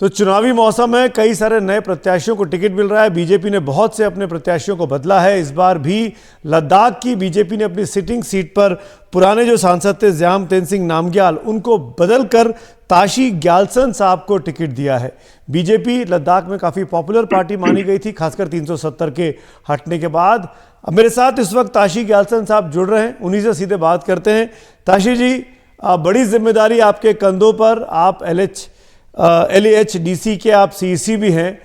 तो चुनावी मौसम है, कई सारे नए प्रत्याशियों को टिकट मिल रहा है। बीजेपी ने बहुत से अपने प्रत्याशियों को बदला है। इस बार भी लद्दाख की बीजेपी ने अपनी सिटिंग सीट पर पुराने जो सांसद थे ज्याम तेनसिंग नामग्याल, उनको बदलकर ताशी ग्याल्सन साहब को टिकट दिया है। बीजेपी लद्दाख में काफ़ी पॉपुलर पार्टी मानी गई थी, खासकर 370 के हटने के बाद। अब मेरे साथ इस वक्त ताशी ग्याल्सन साहब जुड़ रहे हैं, उन्हीं से सीधे बात करते हैं। ताशी जी, बड़ी जिम्मेदारी आपके कंधों पर, आप LAHDC के आप CEC भी हैं।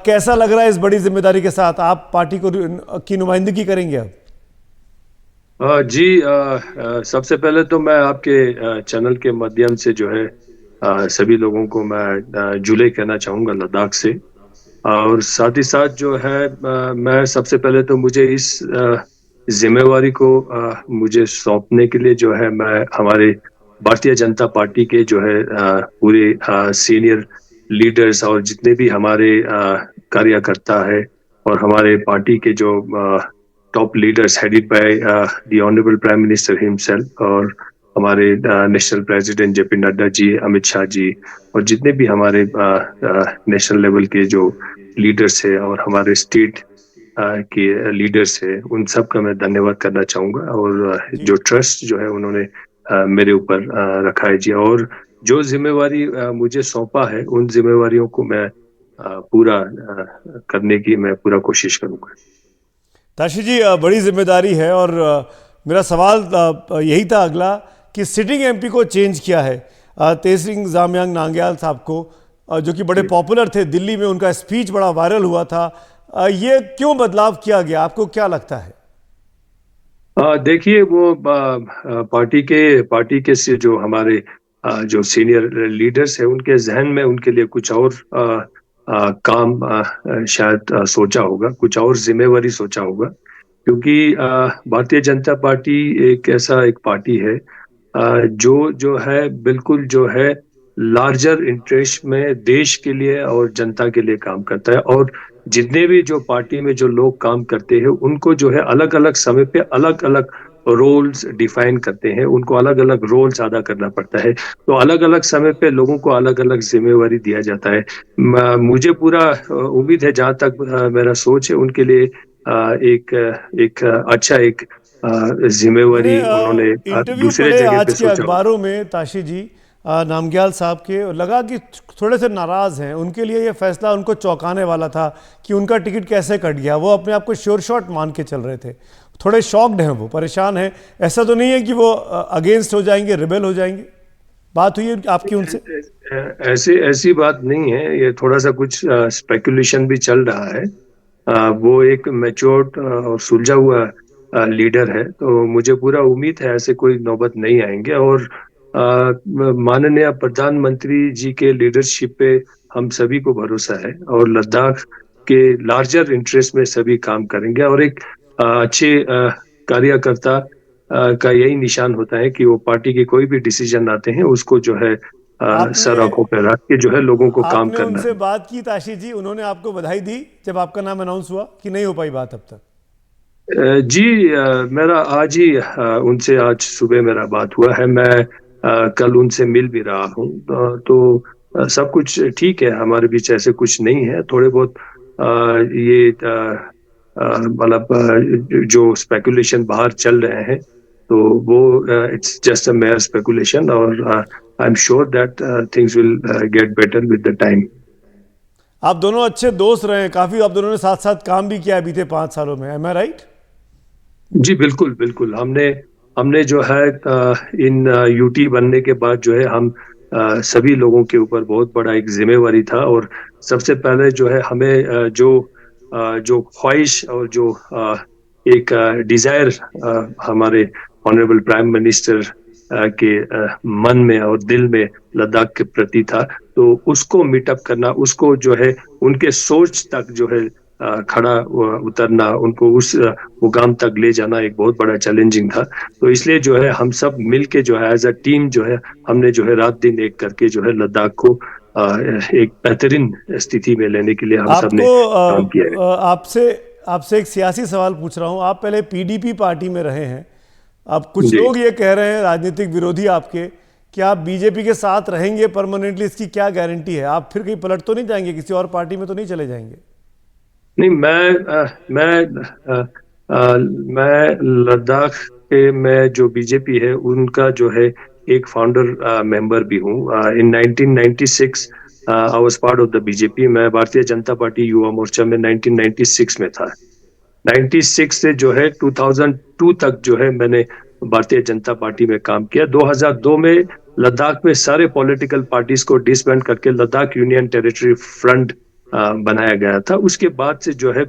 कैसा लग रहा है इस बड़ी जिम्मेदारी के साथ? आप पार्टी की नुमाइंदगी करेंगे अब? जी, सबसे पहले तो मैं आपके चैनल के माध्यम से जो है सभी लोगों को मैं जुले कहना चाहूँगा लद्दाख से। और साथ ही साथ जो है मैं सबसे पहले तो मुझे इस जिम्मेवारी को मुझे सौंपने के लिए जो है मैं हमारे भारतीय जनता पार्टी के जो है पूरे सीनियर लीडर्स और जितने भी हमारे कार्यकर्ता है और हमारे पार्टी के जो top leaders headed by the honourable prime minister himself और हमारे national president JP Nadda ji, Amit Shah ji और जितने भी हमारे नेशनल लेवल के जो लीडर्स है और हमारे स्टेट के लीडर्स है, उन सब का मैं धन्यवाद करना चाहूँगा। और जो ट्रस्ट जो है उन्होंने मेरे ऊपर रखा है जी, और जो जिम्मेवारी मुझे सौंपा है उन जिम्मेवारियों को मैं पूरा करने की मैं पूरा कोशिश करूँगा। ताशी जी, बड़ी जिम्मेदारी है और मेरा सवाल यही था अगला कि सिटिंग MP को चेंज किया है, तेनसिंग जामयांग नामग्याल साहब को, जो कि बड़े पॉपुलर थे दिल्ली में, उनका स्पीच बड़ा वायरल हुआ था। ये क्यों बदलाव किया गया, आपको क्या लगता है? देखिए, वो पार्टी के से जो हमारे जो सीनियर लीडर्स है उनके जहन में उनके लिए कुछ और काम शायद सोचा होगा, कुछ और जिम्मेवारी सोचा होगा। क्योंकि भारतीय जनता पार्टी एक पार्टी है जो है बिल्कुल जो है लार्जर इंटरेस्ट में देश के लिए और जनता के लिए काम करता है। और जितने भी जो पार्टी में जो लोग काम करते हैं उनको जो है अलग अलग समय पे अलग अलग रोल्स डिफाइन करते हैं, उनको अलग अलग रोल्स अदा करना पड़ता है। तो अलग अलग समय पे लोगों को अलग अलग जिम्मेवारी दिया जाता है। मुझे पूरा उम्मीद है, जहां तक मेरा सोच है, उनके लिए एक अच्छा एक मैंने जिम्मेवारी उन्होंने इंटरव्यू दूसरे पढ़े जगह पे आज के सोचा होगा। अखबारों में ताशी जी, नामग्याल साहब के, लगा कि थोड़े से नाराज हैं। उनके लिए ये फैसला उनको चौंकाने वाला था कि उनका टिकट कैसे कट गया। वो अपने आप को श्योर शॉट मान के चल रहे थे, थोड़े शॉक्ड हैं, वो परेशान हैं। ऐसा तो नहीं है कि वो अगेंस्ट हो जाएंगे, रिबेल हो जाएंगे? बात हुई है आपकी उनसे? ऐसी बात नहीं है, ये थोड़ा सा कुछ स्पेकुलेशन भी चल रहा है। वो एक मैच्योर्ड और सुलझा हुआ लीडर है, तो मुझे पूरा उम्मीद है ऐसे कोई नौबत नहीं आएंगे। और माननीय प्रधानमंत्री जी के लीडरशिप पे हम सभी को भरोसा है और लद्दाख के लार्जर इंटरेस्ट में सभी काम करेंगे। और एक अच्छे कार्यकर्ता का यही निशान होता है कि वो पार्टी के कोई भी डिसीजन आते हैं उसको जो है आपने सर आंखों पे रख के जो है लोगों को काम आपने करना उनसे है। बात की ताशी जी? उन्होंने आपको बधाई दी जब आपका नाम अनाउंस हुआ, कि नहीं हो पाई बात अब तक? जी, मेरा आज ही उनसे आज सुबह मेरा बात हुआ है। मैं कल उनसे मिल भी रहा हूँ। सब कुछ ठीक है, हमारे बीच ऐसे कुछ नहीं है। थोड़े बहुत ये मतलब जो स्पेकुलेशन बाहर चल रहे हैं, तो वो it's just a mere speculation. और I am sure that things will get better with the time. आप दोनों अच्छे दोस्त रहे हैं, काफी आप दोनों ने साथ साथ काम भी किया है बीते 5 सालों में, एम आई राइट? जी, बिल्कुल बिल्कुल। हमने हमने जो है इन UT बनने के बाद जो है हम सभी लोगों के ऊपर बहुत बड़ा एक जिम्मेवारी था। और सबसे पहले जो है हमें जो ख्वाहिश और जो एक डिजायर हमारे ऑनरेबल प्राइम मिनिस्टर के मन में और दिल में लद्दाख के प्रति था, तो उसको मीटअप करना, उसको जो है उनके सोच तक जो है खड़ा उतरना, उनको उस मुकाम तक ले जाना एक बहुत बड़ा चैलेंजिंग था। तो इसलिए जो है हम सब मिलके जो है एज अ टीम जो है हमने जो है रात दिन एक करके जो है लद्दाख को एक बेहतरीन स्थिति में लेने के लिए हम सब आपको ने काम किया है। आपसे आपसे एक सियासी सवाल पूछ रहा हूं। आप पहले PDP पार्टी में रहे हैं। अब कुछ जी। लोग ये कह रहे हैं, राजनीतिक विरोधी आपके, कि आप बीजेपी के साथ रहेंगे परमानेंटली, इसकी क्या गारंटी है? आप फिर कहीं पलट तो नहीं जाएंगे, किसी और पार्टी में तो नहीं चले जाएंगे? नहीं, मैं लद्दाख के में जो बीजेपी है उनका जो है एक फाउंडर मेंबर भी हूँ। इन 1996 I was part of the BJP. मैं भारतीय जनता पार्टी युवा मोर्चा में 1996 में था। 96 से जो है 2002 तक जो है मैंने भारतीय जनता पार्टी में काम किया। 2002 में लद्दाख में सारे पॉलिटिकल पार्टीज को डिसबैंड करके लद्दाख यूनियन टेरिटरी फ्रंट बनाया गया था। उसके बाद से जो है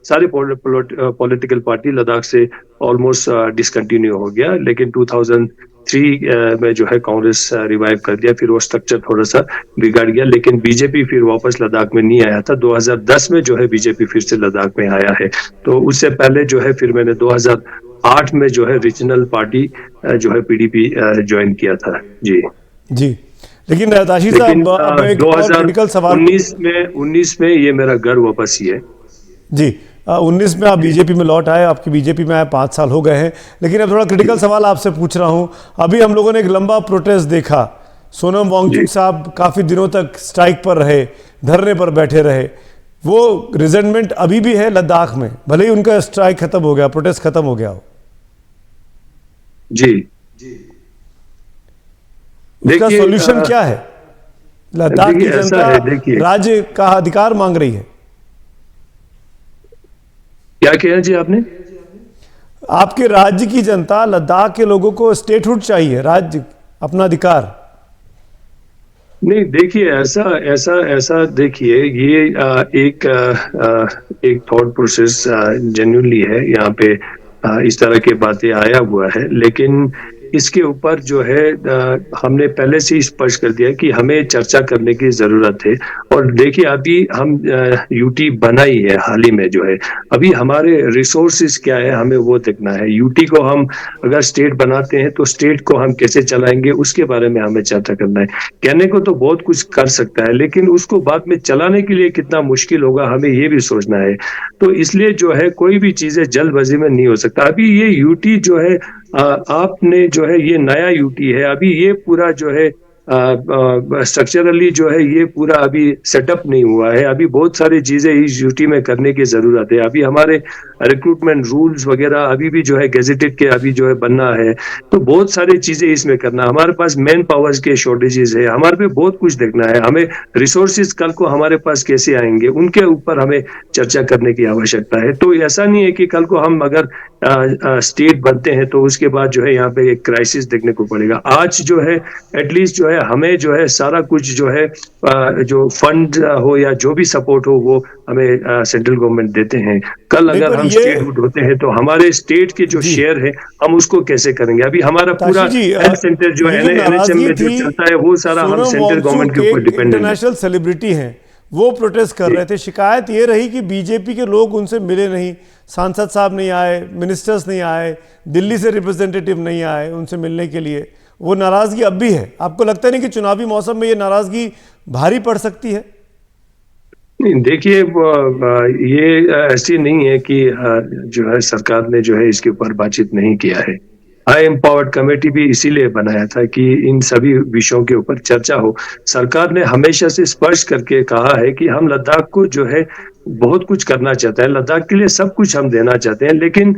सारे पॉलिटिकल पार्टी लद्दाख से ऑलमोस्ट डिसकंटिन्यू हो गया। लेकिन 2003 में जो है कांग्रेस रिवाइव कर दिया, फिर वो स्ट्रक्चर थोड़ा सा बिगड़ गया, लेकिन बीजेपी फिर वापस लद्दाख में नहीं आया था। 2010 में जो है बीजेपी फिर से लद्दाख में आया है। तो उससे पहले जो है फिर मैंने 2008 में जो है रीजनल पार्टी जो है पीडीपी ज्वाइन किया था। जी जी। लेकिन ताशी लेकिन साहब, अब एक और क्रिटिकल सवाल। 2019 में ये मेरा घर वापस ही है। जी, 19 में आप बीजेपी में लौट आए, आपकी बीजेपी में आए 5 साल हो गए हैं। लेकिन अब थोड़ा क्रिटिकल सवाल आपसे पूछ रहा हूं। अभी हम लोगों ने एक लंबा प्रोटेस्ट देखा, सोनम वांगचुक साहब काफ़ी दिनों तक स्ट्राइक पर रहे, धरने पर बैठे रहे। वो रिजेंटमेंट अभी भी है लद्दाख में, भले ही उनका स्ट्राइक खत्म हो गया, प्रोटेस्ट खत्म हो गया हो। जी, उसका सॉल्यूशन क्या है? लद्दाख की जनता राज्य का अधिकार मांग रही है। क्या कहा जी आपने? आपके राज्य की जनता, लद्दाख के लोगों को स्टेटहुड चाहिए, राज्य, अपना अधिकार। नहीं, देखिए ऐसा ऐसा ऐसा देखिए, ये एक थॉट प्रोसेस जेन्युइनली है यहाँ पे। इस तरह की बातें आया हुआ है, लेकिन इसके ऊपर जो है हमने पहले से ही स्पष्ट कर दिया कि हमें चर्चा करने की जरूरत है। और देखिए अभी हम यूटी बनाई है हाल ही में जो है, अभी हमारे रिसोर्सेज क्या है हमें वो देखना है। यूटी को हम अगर स्टेट बनाते हैं तो स्टेट को हम कैसे चलाएंगे उसके बारे में हमें चर्चा करना है। कहने को तो बहुत कुछ कर सकता है, लेकिन उसको बाद में चलाने के लिए कितना मुश्किल होगा हमें ये भी सोचना है। तो इसलिए जो है कोई भी चीजें जल्दबाजी में नहीं हो सकता। अभी ये यूटी जो है आपने जो है ये नया यूटी है, अभी ये पूरा जो है स्ट्रक्चरली जो है ये पूरा अभी सेटअप नहीं हुआ है। अभी बहुत सारी चीजें इस यूटी में करने की जरूरत है। अभी हमारे रिक्रूटमेंट रूल्स वगैरह अभी भी जो है गेजेटेड के अभी जो है बनना है। तो बहुत सारी चीजें इसमें करना, हमारे पास मैन पावर्स के शॉर्टेजेस है, हमारे पे बहुत कुछ देखना है। हमें रिसोर्सेज कल को हमारे पास कैसे आएंगे उनके ऊपर हमें चर्चा करने की आवश्यकता है। तो ऐसा नहीं है कि कल को हम अगर स्टेट बनते हैं तो उसके बाद जो है यहाँ पे एक क्राइसिस देखने को पड़ेगा। आज जो है एटलीस्ट जो है हमें जो है सारा कुछ जो है जो फंड हो या जो भी सपोर्ट हो वो हमें सेंट्रल गवर्नमेंट देते हैं। कल अगर हम स्टेट होते हैं तो हमारे स्टेट के जो शेयर है हम उसको कैसे करेंगे? अभी हमारा पूरा हेल्थ सेंटर जो है एनएचएम में जो चलता है वो सारा हम सेंट्रल गवर्नमेंट के ऊपर डिपेंडेंट है। इंटरनेशनल सेलिब्रिटी हैं, वो प्रोटेस्ट कर रहे थे। शिकायत ये रही कि बीजेपी के लोग उनसे मिले नहीं, सांसद साहब नहीं आए, मिनिस्टर्स नहीं आए, दिल्ली से रिप्रेजेंटेटिव नहीं आए उनसे मिलने के लिए। वो नाराजगी अब भी है। आपको लगता नहीं कि चुनावी मौसम में ये नाराजगी भारी पड़ सकती है? नहीं, देखिए ये ऐसी नहीं है कि जो है सरकार ने जो है इसके ऊपर बातचीत नहीं किया है। आई एम्पावर्ड कमेटी भी इसीलिए बनाया था कि इन सभी विषयों के ऊपर चर्चा हो। सरकार ने हमेशा से स्पष्ट करके कहा है कि हम लद्दाख को जो है बहुत कुछ करना चाहते हैं, लद्दाख के लिए सब कुछ हम देना चाहते हैं, लेकिन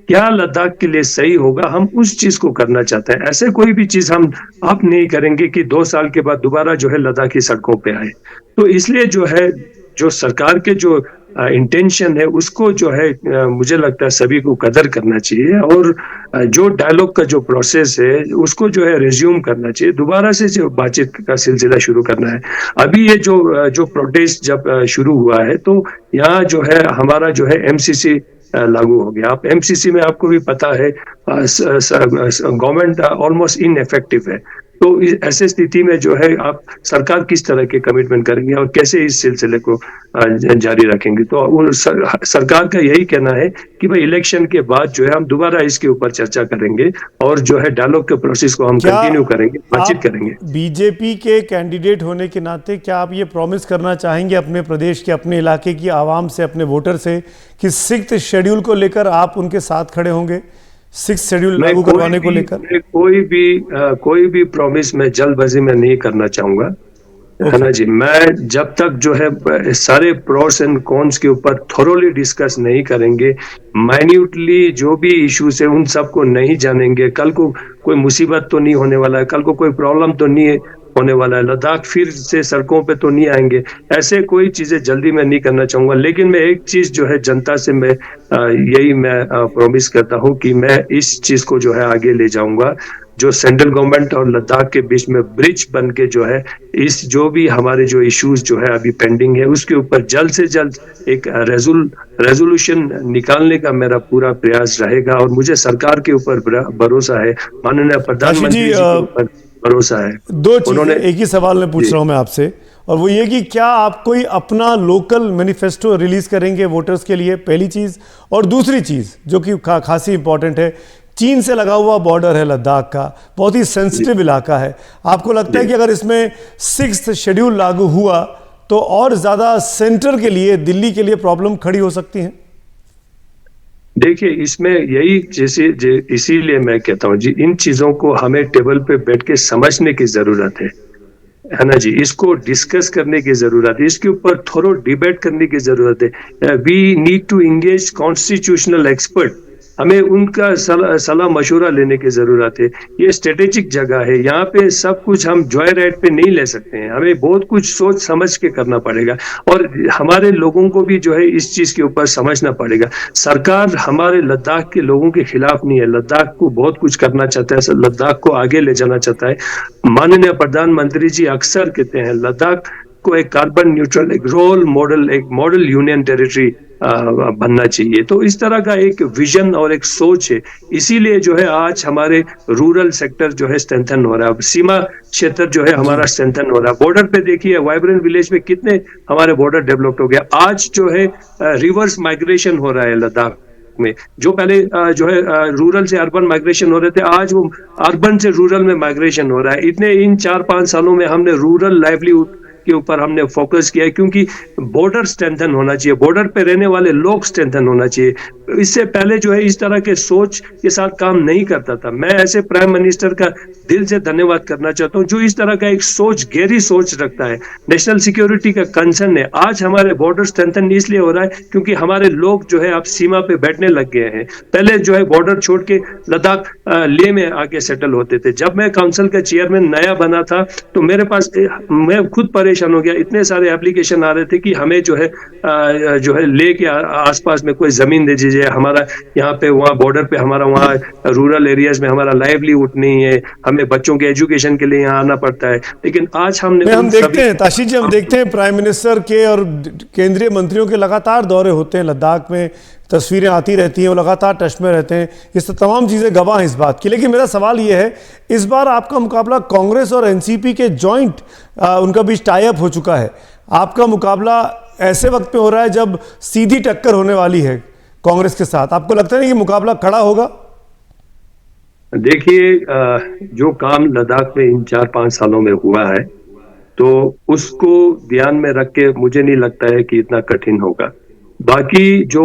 क्या लद्दाख के लिए सही होगा हम उस चीज को करना चाहते हैं। ऐसे कोई भी चीज हम आप नहीं करेंगे कि 2 साल के बाद दोबारा जो है लद्दाख की सड़कों पे आए। तो इसलिए जो है जो सरकार के जो इंटेंशन है उसको जो है मुझे लगता है सभी को कदर करना चाहिए, और जो डायलॉग का जो प्रोसेस है उसको जो है रिज्यूम करना चाहिए, दोबारा से जो बातचीत का सिलसिला शुरू करना है। अभी ये जो प्रोटेस्ट जब शुरू हुआ है तो यहाँ जो है हमारा जो है एमसीसी लागू हो गया। आप एमसीसी में आपको भी पता है गवर्नमेंट ऑलमोस्ट इनइफेक्टिव है। तो ऐसे स्थिति में जो है आप सरकार किस तरह के कमिटमेंट करेंगे और कैसे इस सिलसिले को जारी रखेंगे? तो सरकार का यही कहना है कि भाई इलेक्शन के बाद जो है हम दोबारा इसके ऊपर चर्चा करेंगे और जो है डायलॉग के प्रोसेस को हम कंटिन्यू करेंगे, बातचीत करेंगे। बीजेपी के कैंडिडेट होने के नाते क्या आप ये प्रॉमिस करना चाहेंगे अपने प्रदेश के, अपने इलाके की आवाम से, अपने वोटर से कि 6th शेड्यूल को लेकर आप उनके साथ खड़े होंगे? 6 शेड्यूल मैं लागू करवाने को लेकर? मैं कोई भी प्रॉमिस मैं जल्दबाजी में नहीं करना चाहूंगा, है ना जी। मैं जब तक जो है सारे प्रोस एंड कॉन्स के ऊपर थोरोली डिस्कस नहीं करेंगे, माइन्यूटली जो भी इश्यूज है उन सबको नहीं जानेंगे, कल को कोई मुसीबत तो नहीं होने वाला है, कल को कोई प्रॉब्लम तो नहीं होने वाला है, लद्दाख फिर से सड़कों पे तो नहीं आएंगे, ऐसे कोई चीजें जल्दी मैं नहीं करना चाहूंगा। लेकिन मैं एक चीज जो है जनता से मैं यही मैं प्रॉमिस करता हूँ कि मैं इस चीज को जो है आगे ले जाऊंगा, जो सेंट्रल गवर्नमेंट और लद्दाख के बीच में ब्रिज बन के जो है इस जो भी हमारे जो इश्यूज जो है अभी पेंडिंग है उसके ऊपर जल्द से जल्द एक रेजोल्यूशन निकालने का मेरा पूरा प्रयास रहेगा। और मुझे सरकार के ऊपर भरोसा है, माननीय प्रधानमंत्री जी के ऊपर भरोसा है। दो चीजें एक ही सवाल में पूछ रहा हूं मैं आपसे, और वो ये कि क्या आप कोई अपना लोकल मैनिफेस्टो रिलीज करेंगे वोटर्स के लिए, पहली चीज। और दूसरी चीज जो कि खासी इंपॉर्टेंट है, चीन से लगा हुआ बॉर्डर है लद्दाख का, बहुत ही सेंसिटिव इलाका है। आपको लगता है कि अगर इसमें 6th शेड्यूल लागू हुआ तो और ज्यादा सेंटर के लिए, दिल्ली के लिए प्रॉब्लम खड़ी हो सकती है? देखिए, इसमें यही जैसे इसीलिए मैं कहता हूँ जी, इन चीजों को हमें टेबल पे बैठ के समझने की जरूरत है ना जी। इसको डिस्कस करने की जरूरत है, इसके ऊपर थोड़ा डिबेट करने की जरूरत है। We need to engage constitutional expert, हमें उनका सलाह मशवरा लेने की जरूरत है। ये स्ट्रेटेजिक जगह है, यहाँ पे सब कुछ हम जॉय राइड पे नहीं ले सकते हैं, हमें बहुत कुछ सोच समझ के करना पड़ेगा और हमारे लोगों को भी जो है इस चीज के ऊपर समझना पड़ेगा। सरकार हमारे लद्दाख के लोगों के खिलाफ नहीं है, लद्दाख को बहुत कुछ करना चाहता है, लद्दाख को आगे ले जाना चाहता है। माननीय प्रधानमंत्री जी अक्सर कहते हैं लद्दाख को एक कार्बन न्यूट्रल, एक मॉडल यूनियन टेरिटरी बनना चाहिए। तो इस तरह का एक विजन और एक सोच है, इसीलिए जो है आज हमारे रूरल सेक्टर जो है स्ट्रेंथन हो रहा है, सीमा क्षेत्र जो है हमारा स्ट्रेंथन हो रहा है। बॉर्डर पे देखिए, वाइब्रेंट विलेज में कितने हमारे बॉर्डर डेवलप्ड हो गया। आज जो है रिवर्स माइग्रेशन हो रहा है लद्दाख में, जो पहले जो है रूरल से अर्बन माइग्रेशन हो रहे थे, आज वो अर्बन से रूरल में माइग्रेशन हो रहा है। इतने इन 4-5 सालों में हमने रूरल लाइवलीहुड के ऊपर हमने फोकस किया है, क्योंकि बॉर्डर स्ट्रेंथन होना चाहिए, बॉर्डर पे रहने वाले लोग स्ट्रेंथन होना चाहिए। इससे पहले जो है इस तरह के सोच के साथ काम नहीं करता था। मैं ऐसे प्राइम मिनिस्टर का दिल से धन्यवाद करना चाहता हूं जो इस तरह का एक सोच, गहरी सोच रखता है। नेशनल सिक्योरिटी का कंसर्न है। आज हमारे बॉर्डर स्ट्रेंथन इसलिए हो रहा है क्योंकि हमारे लोग जो है अब सीमा पे बैठने लग गए हैं। पहले जो है बॉर्डर छोड़ के लद्दाख लेह में आके सेटल होते थे। जब मैं काउंसिल का चेयरमैन नया बना था तो मेरे पास, मैं खुद परेशान हो गया, इतने सारे एप्लीकेशन आ रहे थे कि हमें जो है लेह के आसपास में कोई जमीन दे दीजिए, हमारा यहाँ पे वहाँ बॉर्डर पे हमारा वहाँ रूरल एरियाज में हमारा लाइवलीहुड नहीं है, हमें बच्चों के एजुकेशन के लिए यहाँ आना पड़ता है। लेकिन आज हम देखते हैं ताशीर जी, हम देखते हैं प्राइम मिनिस्टर के और केंद्रीय मंत्रियों के लगातार दौरे होते हैं लद्दाख में, तस्वीरें आती रहती हैं, वो लगातार टच में रहते हैं, इस तमाम चीज़ें गवाह हैं इस बात की। लेकिन मेरा सवाल ये है, इस बार आपका मुकाबला कांग्रेस और एनसीपी के जॉइंट उनका बीच टाई अप हो चुका है। आपका मुकाबला ऐसे वक्त में हो रहा है जब सीधी टक्कर होने वाली है कांग्रेस के साथ। आपको लगता है कि मुकाबला खड़ा होगा? देखिए, जो काम लद्दाख में इन 4-5 सालों में हुआ है तो उसको ध्यान में रख के मुझे नहीं लगता है कि इतना कठिन होगा। बाकी जो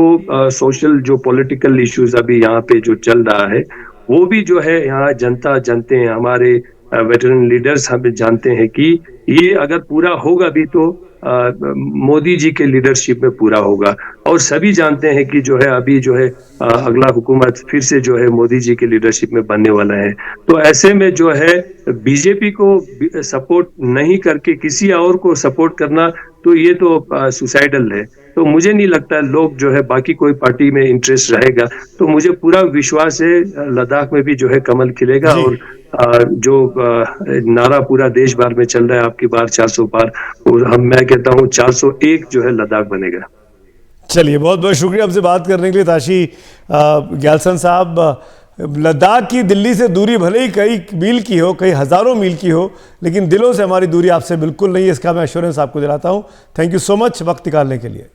सोशल, जो पॉलिटिकल इश्यूज अभी यहाँ पे जो चल रहा है वो भी जो है यहाँ जनता जानते हैं, हमारे वेटरन लीडर्स हमें जानते हैं कि ये अगर पूरा होगा भी तो मोदी जी के लीडरशिप में पूरा होगा। और सभी जानते हैं कि जो है अभी जो है अगला हुकूमत फिर से जो है मोदी जी के लीडरशिप में बनने वाला है। तो ऐसे में जो है बीजेपी को सपोर्ट नहीं करके किसी और को सपोर्ट करना, तो ये तो सुसाइडल है। तो मुझे नहीं लगता लोग जो है बाकी कोई पार्टी में इंटरेस्ट रहेगा। तो मुझे पूरा विश्वास है लद्दाख में भी जो है कमल खिलेगा और जो नारा पूरा देश भर में चल रहा है आपकी बार 400 पार, और मैं कहता हूँ 401 जो है लद्दाख बनेगा। चलिए, बहुत बहुत शुक्रिया आपसे बात करने के लिए ताशी ग्याल्सन साहब। लद्दाख की दिल्ली से दूरी भले ही कई मील की हो, कई हज़ारों मील की हो, लेकिन दिलों से हमारी दूरी आपसे बिल्कुल नहीं है, इसका मैं एश्योरेंस आपको दिलाता हूँ। थैंक यू सो मच वक्त निकालने के लिए।